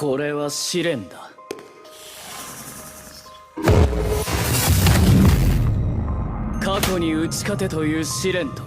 これは試練だ。過去に打ち勝てという試練と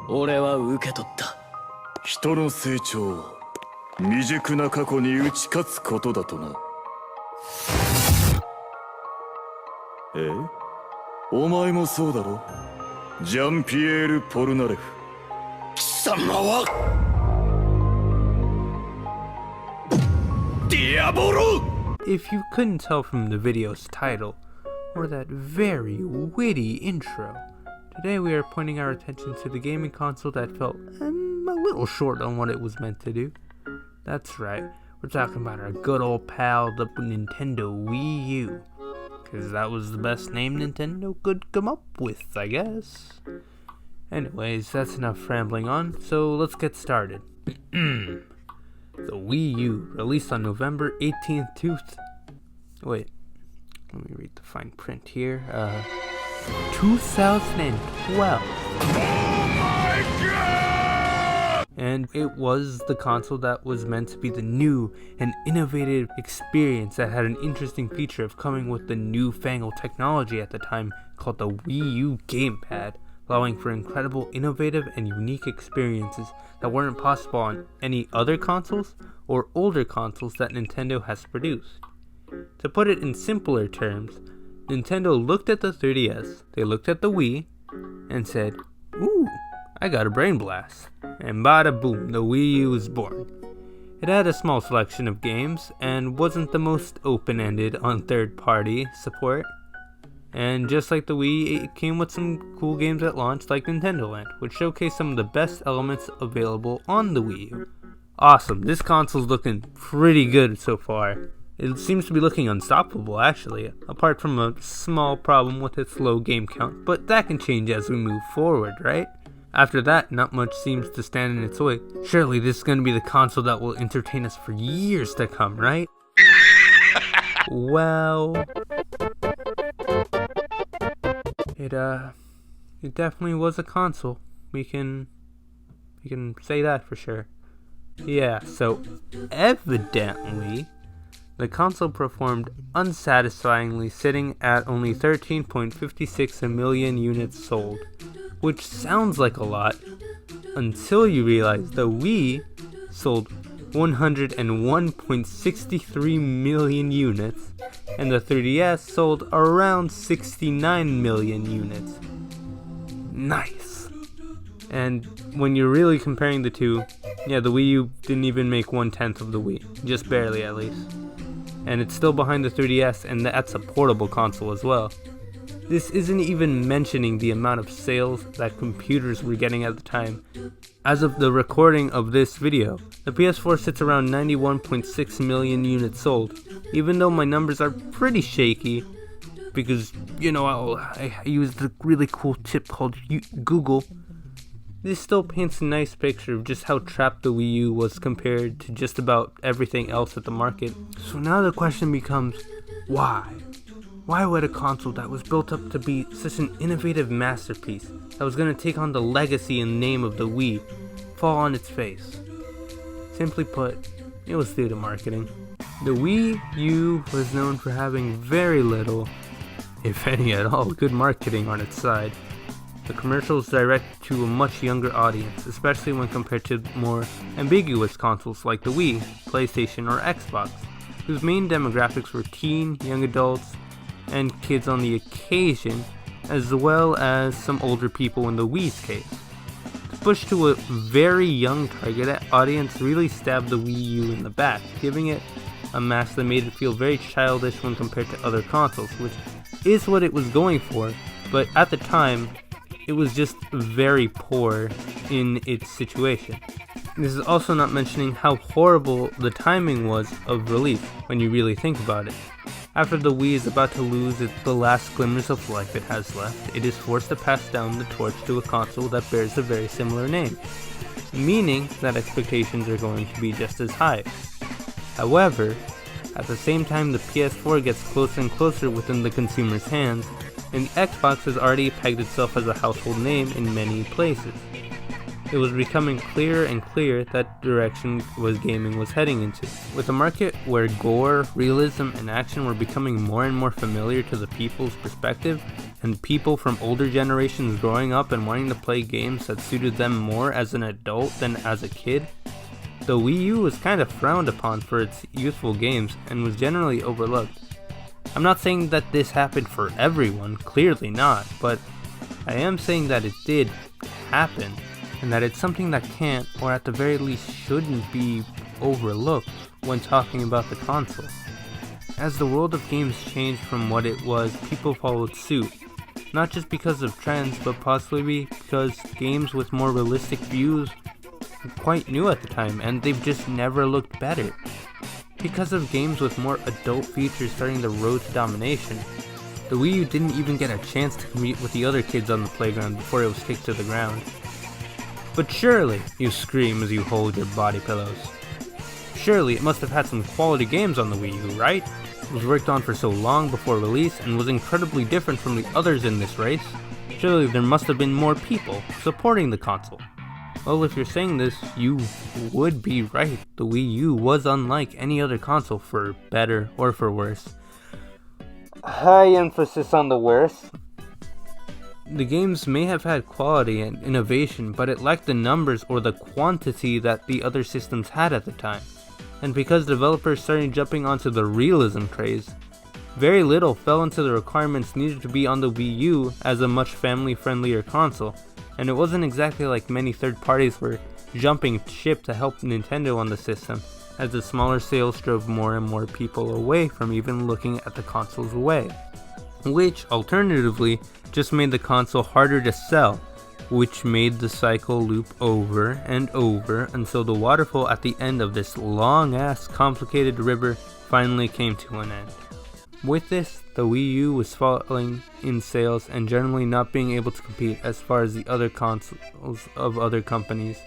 俺は受け取った。人の成長は未熟な過去に打ち勝つことだとな。え？お前もそうだろ、ジャンピエール・ポルナレフ。貴様はディアボロ。 If you couldn't tell from the video's title, or that very witty intro, today we are pointing our attention to the gaming console that felt a little short on what it was meant to do. That's right, we're talking about our good old pal, the Nintendo Wii U. Because that was the best name Nintendo could come up with, I guess. Anyways, that's enough rambling on, so let's get started. The Wii U, released on November 18th, wait, let me read the fine print here, 2012. And it was the console that was meant to be the new and innovative experience that had an interesting feature of coming with the newfangled technology at the time called the Wii U gamepad, allowing for incredible, innovative, and unique experiences that weren't possible on any other consoles or older consoles that Nintendo has produced. To put it in simpler terms, Nintendo looked at the 3DS, they looked at the Wii, and said, "Ooh, I got a brain blast." And bada boom, the Wii U was born. It had a small selection of games, and wasn't the most open-ended on third-party support. And just like the Wii, it came with some cool games at launch like Nintendo Land, which showcased some of the best elements available on the Wii U. Awesome, this console's looking pretty good so far. It seems to be looking unstoppable actually, apart from a small problem with its low game count, but that can change as we move forward, right? After that, not much seems to stand in its way. Surely this is going to be the console that will entertain us for years to come, right? Well, it definitely was a console. We can say that for sure. Yeah, so evidently the console performed unsatisfyingly, sitting at only 13.56 million units sold, which sounds like a lot until you realize the Wii sold 101.63 million units and the 3DS sold around 69 million units. Nice. And when you're really comparing the two, yeah, the Wii U didn't even make 1/10 of the Wii, just barely at least. And it's still behind the 3DS, and that's a portable console as well. This isn't even mentioning the amount of sales that computers were getting at the time. As of the recording of this video, the PS4 sits around 91.6 million units sold, even though my numbers are pretty shaky, because, you know, I used a really cool tip called Google. This still paints a nice picture of just how trapped the Wii U was compared to just about everything else at the market. So now the question becomes, why? Why would a console that was built up to be such an innovative masterpiece, that was going to take on the legacy and name of the Wii, fall on its face? Simply put, it was due to marketing. The Wii U was known for having very little, if any at all, good marketing on its side. The commercials directed to a much younger audience, especially when compared to more ambiguous consoles like the Wii, PlayStation, or Xbox, whose main demographics were teen, young adults, and kids on the occasion, as well as some older people in the Wii's case. To push to a very young target audience really stabbed the Wii U in the back, giving it a mask that made it feel very childish when compared to other consoles, which is what it was going for, but at the time, it was just very poor in its situation. This is also not mentioning how horrible the timing was of release when you really think about it. After the Wii is about to lose the last glimmers of life it has left, it is forced to pass down the torch to a console that bears a very similar name, meaning that expectations are going to be just as high. However, at the same time the PS4 gets closer and closer within the consumer's hands, and the Xbox has already pegged itself as a household name in many places. it was becoming clearer and clearer that direction gaming was heading into. With a market where gore, realism, and action were becoming more and more familiar to the people's perspective, and people from older generations growing up and wanting to play games that suited them more as an adult than as a kid, the Wii U was kind of frowned upon for its youthful games and was generally overlooked. I'm not saying that this happened for everyone, clearly not, but I am saying that it did happen, and that it's something that can't, or at the very least shouldn't be overlooked when talking about the console. As the world of games changed from what it was, people followed suit, not just because of trends, but possibly because games with more realistic views were quite new at the time, and they've just never looked better. Because of games with more adult features starting the road to domination, the Wii U didn't even get a chance to compete with the other kids on the playground before it was kicked to the ground. But surely, you scream as you hold your body pillows. Surely it must have had some quality games on the Wii U, right? It was worked on for so long before release and was incredibly different from the others in this race. Surely there must have been more people supporting the console. Well, if you're saying this, you would be right. The Wii U was unlike any other console, for better or for worse. High emphasis on the worse. The games may have had quality and innovation, but it lacked the numbers or the quantity that the other systems had at the time. And because developers started jumping onto the realism craze, very little fell into the requirements needed to be on the Wii U as a much family-friendlier console, and it wasn't exactly like many third parties were jumping ship to help Nintendo on the system, as the smaller sales drove more and more people away from even looking at the console's way, which alternatively just made the console harder to sell, which made the cycle loop over and over until the waterfall at the end of this long-ass complicated river finally came to an end. With this, the Wii U was falling in sales and generally not being able to compete as far as the other consoles of other companies.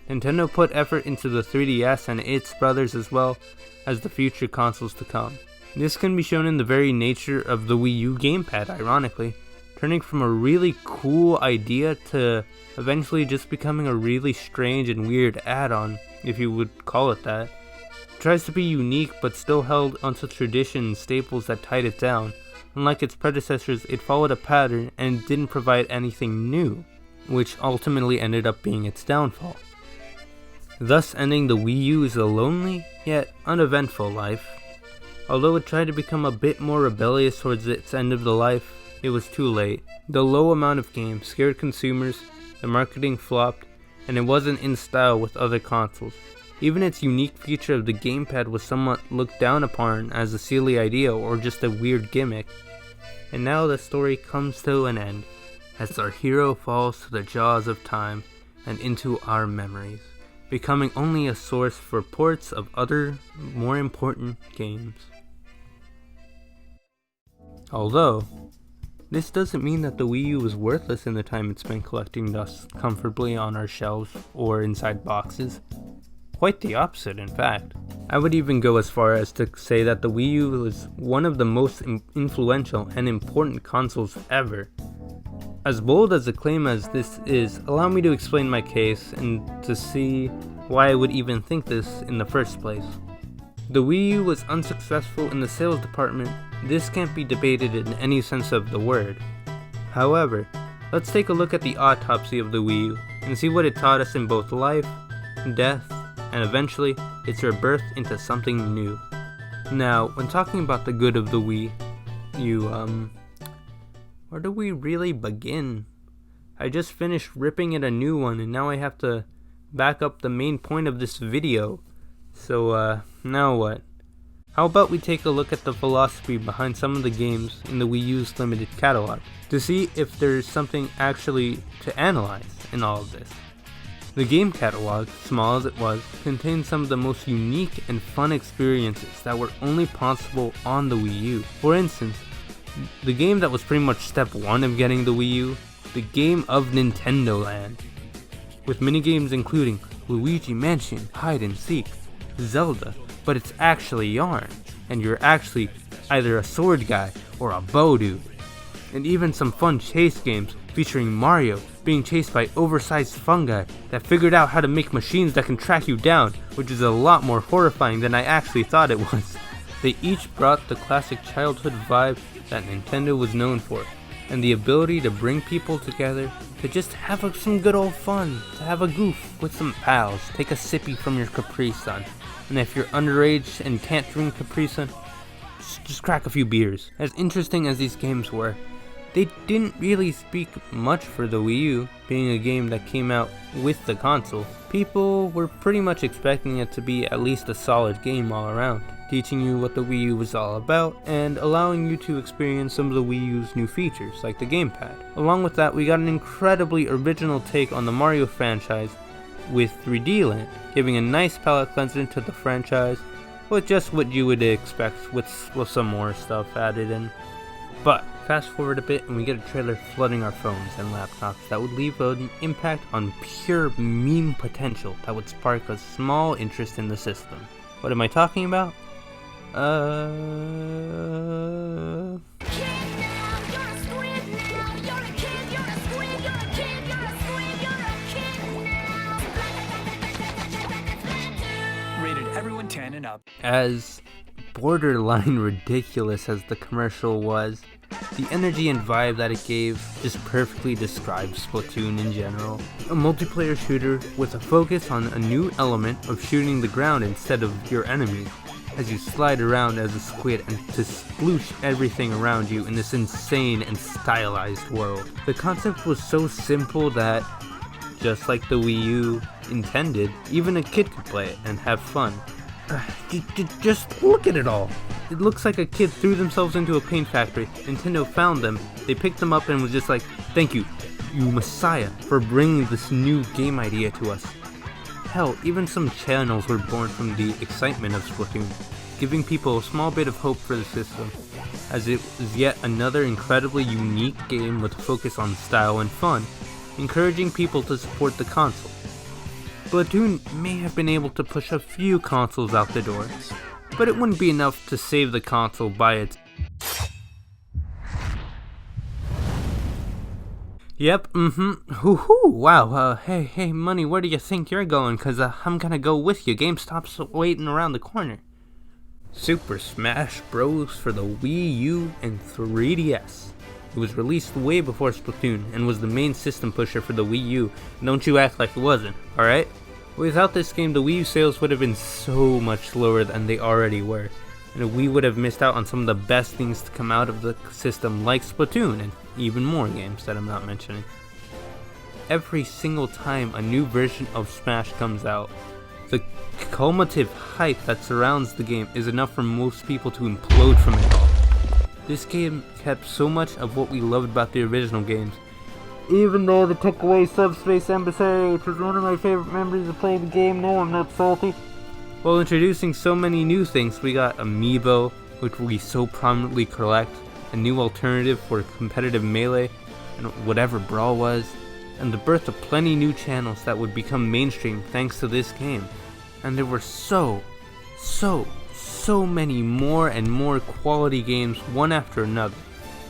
Nintendo put effort into the 3DS and its brothers as well as the future consoles to come. This can be shown in the very nature of the Wii U gamepad, ironically, turning from a really cool idea to eventually just becoming a really strange and weird add-on, if you would call it that. It tries to be unique but still held onto tradition and staples that tied it down. Unlike its predecessors, it followed a pattern and didn't provide anything new, which ultimately ended up being its downfall. Thus ending the Wii U's a lonely, yet uneventful life. Although it tried to become a bit more rebellious towards its end of the life, it was too late. The low amount of games scared consumers, the marketing flopped, and it wasn't in style with other consoles. Even its unique feature of the gamepad was somewhat looked down upon as a silly idea or just a weird gimmick. And now the story comes to an end, as our hero falls to the jaws of time and into our memories, becoming only a source for ports of other, more important games. Although, this doesn't mean that the Wii U was worthless in the time it spent collecting dust comfortably on our shelves or inside boxes. Quite the opposite, in fact. I would even go as far as to say that the Wii U was one of the most influential and important consoles ever. As bold as a claim as this is, allow me to explain my case and to see why I would even think this in the first place. The Wii U was unsuccessful in the sales department. This can't be debated in any sense of the word. However, let's take a look at the autopsy of the Wii U and see what it taught us in both life, death, and eventually its rebirth into something new. Now, when talking about the good of the Wii U, where do we really begin? I just finished ripping it a new one and now I have to back up the main point of this video. So, now what? How about we take a look at the philosophy behind some of the games in the Wii U's limited catalog, to see if there's something actually to analyze in all of this. The game catalog, small as it was, contained some of the most unique and fun experiences that were only possible on the Wii U. For instance, the game that was pretty much step one of getting the Wii U, the game of Nintendo Land, with minigames including Luigi Mansion, Hide and Seek, Zelda, but it's actually Yarn, and you're actually either a sword guy or a bow dude, and even some fun chase games featuring Mario being chased by oversized fungi that figured out how to make machines that can track you down, which is a lot more horrifying than I actually thought it was. They each brought the classic childhood vibe that Nintendo was known for, and the ability to bring people together to just have some good old fun, to have a goof with some pals, take a sippy from your Capri Sun, and if you're underage and can't drink Capri Sun, just crack a few beers. As interesting as these games were, they didn't really speak much for the Wii U, being a game that came out with the console. People were pretty much expecting it to be at least a solid game all around, teaching you what the Wii U was all about, and allowing you to experience some of the Wii U's new features, like the gamepad. Along with that, we got an incredibly original take on the Mario franchise with 3D Land, giving a nice palette cleanser to the franchise, with just what you would expect with some more stuff added in. But fast forward a bit and we get a trailer flooding our phones and laptops that would leave an impact on pure meme potential that would spark a small interest in the system. What am I talking about? Rated everyone 10 and up. As borderline ridiculous as the commercial was, the energy and vibe that it gave just perfectly describes Splatoon in general. A multiplayer shooter with a focus on a new element of shooting the ground instead of your enemies, as you slide around as a squid and to sploosh everything around you in this insane and stylized world. The concept was so simple that, just like the Wii U intended, even a kid could play it and have fun. Just look at it all. It looks like a kid threw themselves into a paint factory. Nintendo found them, they picked them up and was just like, thank you, you messiah, for bringing this new game idea to us. Hell, even some channels were born from the excitement of Splatoon, giving people a small bit of hope for the system, as it was yet another incredibly unique game with a focus on style and fun, encouraging people to support the console. Splatoon may have been able to push a few consoles out the door, but it wouldn't be enough to save the console by its... Yep, hoo-hoo, wow, hey, Money, where do you think you're going? Cause I'm gonna go with you, GameStop's waiting around the corner. Super Smash Bros. For the Wii U and 3DS. It was released way before Splatoon, and was the main system pusher for the Wii U, don't you act like it wasn't, alright? Without this game, the Wii U sales would have been so much lower than they already were, and we would have missed out on some of the best things to come out of the system like Splatoon, and even more games that I'm not mentioning. Every single time a new version of Smash comes out, the cumulative hype that surrounds the game is enough for most people to implode from it all. This game kept so much of what we loved about the original games, even though they took away Subspace Embassy, which was one of my favorite memories of playing the game. No, I'm not salty. While introducing so many new things, we got Amiibo, which we so prominently collect, a new alternative for competitive Melee, and whatever Brawl was, and the birth of plenty new channels that would become mainstream thanks to this game. And there were so many more and more quality games one after another.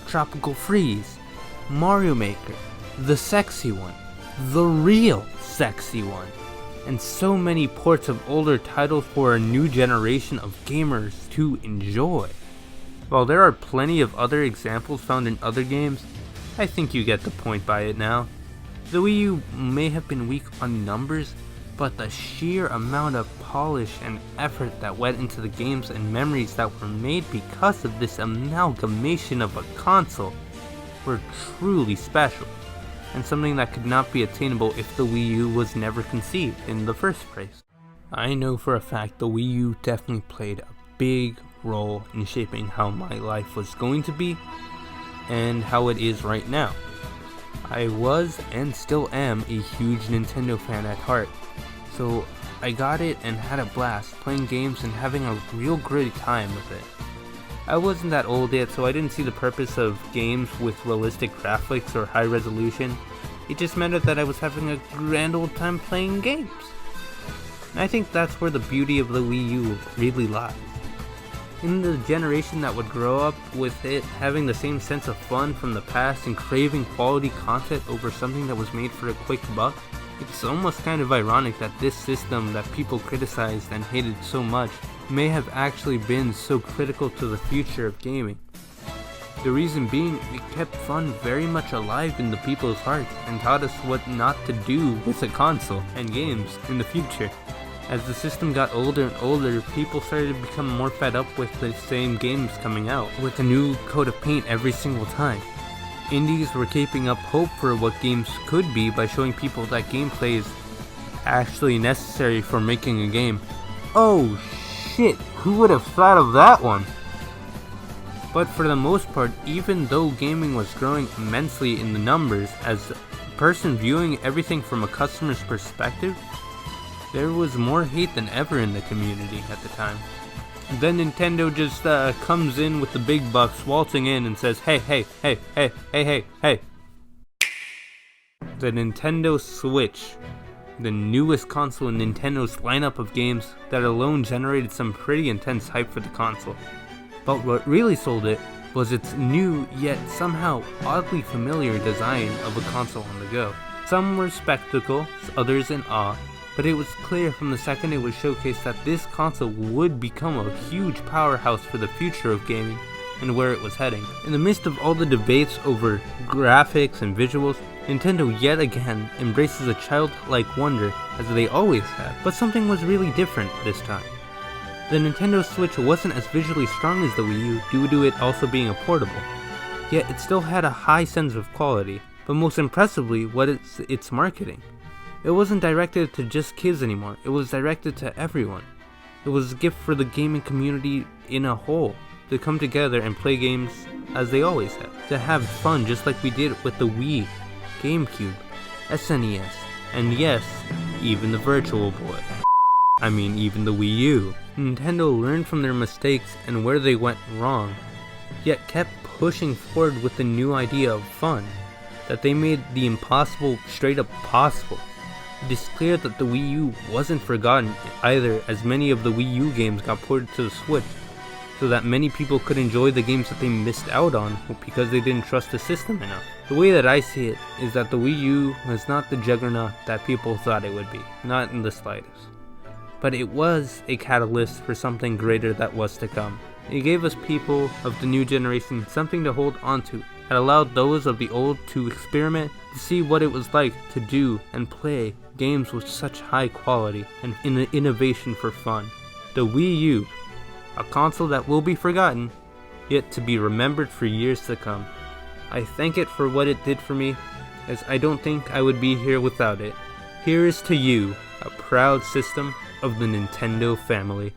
Tropical Freeze, Mario Maker, the sexy one, the real sexy one, and so many ports of older titles for a new generation of gamers to enjoy. While there are plenty of other examples found in other games, I think you get the point by it now. The Wii U may have been weak on numbers, but the sheer amount of polish and effort that went into the games and memories that were made because of this amalgamation of a console were truly special, and something that could not be attainable if the Wii U was never conceived in the first place. I know for a fact the Wii U definitely played a big role in shaping how my life was going to be, and how it is right now. I was and still am a huge Nintendo fan at heart, so I got it and had a blast playing games and having a real great time with it. I wasn't that old yet, so I didn't see the purpose of games with realistic graphics or high resolution. It just mattered that I was having a grand old time playing games. And I think that's where the beauty of the Wii U really lies. In the generation that would grow up with it having the same sense of fun from the past and craving quality content over something that was made for a quick buck, it's almost kind of ironic that this system that people criticized and hated so much may have actually been so critical to the future of gaming. The reason being, it kept fun very much alive in the people's hearts and taught us what not to do with a console and games in the future. As the system got older and older, people started to become more fed up with the same games coming out, with a new coat of paint every single time. Indies were keeping up hope for what games could be by showing people that gameplay is actually necessary for making a game. Oh shit, who would have thought of that one? But for the most part, even though gaming was growing immensely in the numbers, as a person viewing everything from a customer's perspective, there was more hate than ever in the community at the time. Then Nintendo just comes in with the big bucks, waltzing in and says, hey. The Nintendo Switch, the newest console in Nintendo's lineup of games that alone generated some pretty intense hype for the console. But what really sold it was its new, yet somehow oddly familiar design of a console on the go. Some were spectacle, others in awe, but it was clear from the second it was showcased that this console would become a huge powerhouse for the future of gaming and where it was heading. In the midst of all the debates over graphics and visuals, Nintendo yet again embraces a childlike wonder as they always have, but something was really different this time. The Nintendo Switch wasn't as visually strong as the Wii U due to it also being a portable, yet it still had a high sense of quality, but most impressively its marketing. It wasn't directed to just kids anymore, it was directed to everyone. It was a gift for the gaming community in a whole, to come together and play games as they always have. To have fun just like we did with the Wii, GameCube, SNES, and yes, even the Virtual Boy. I mean even the Wii U. Nintendo learned from their mistakes and where they went wrong, yet kept pushing forward with the new idea of fun, that they made the impossible straight up possible. It is clear that the Wii U wasn't forgotten either, as many of the Wii U games got ported to the Switch, so that many people could enjoy the games that they missed out on because they didn't trust the system enough. The way that I see it is that the Wii U was not the juggernaut that people thought it would be, not in the slightest. But it was a catalyst for something greater that was to come. It gave us people of the new generation something to hold onto. It allowed those of the old to experiment, to see what it was like to do and play games with such high quality and innovation for fun. The Wii U, a console that will be forgotten, yet to be remembered for years to come. I thank it for what it did for me, as I don't think I would be here without it. Here is to you, a proud system of the Nintendo family.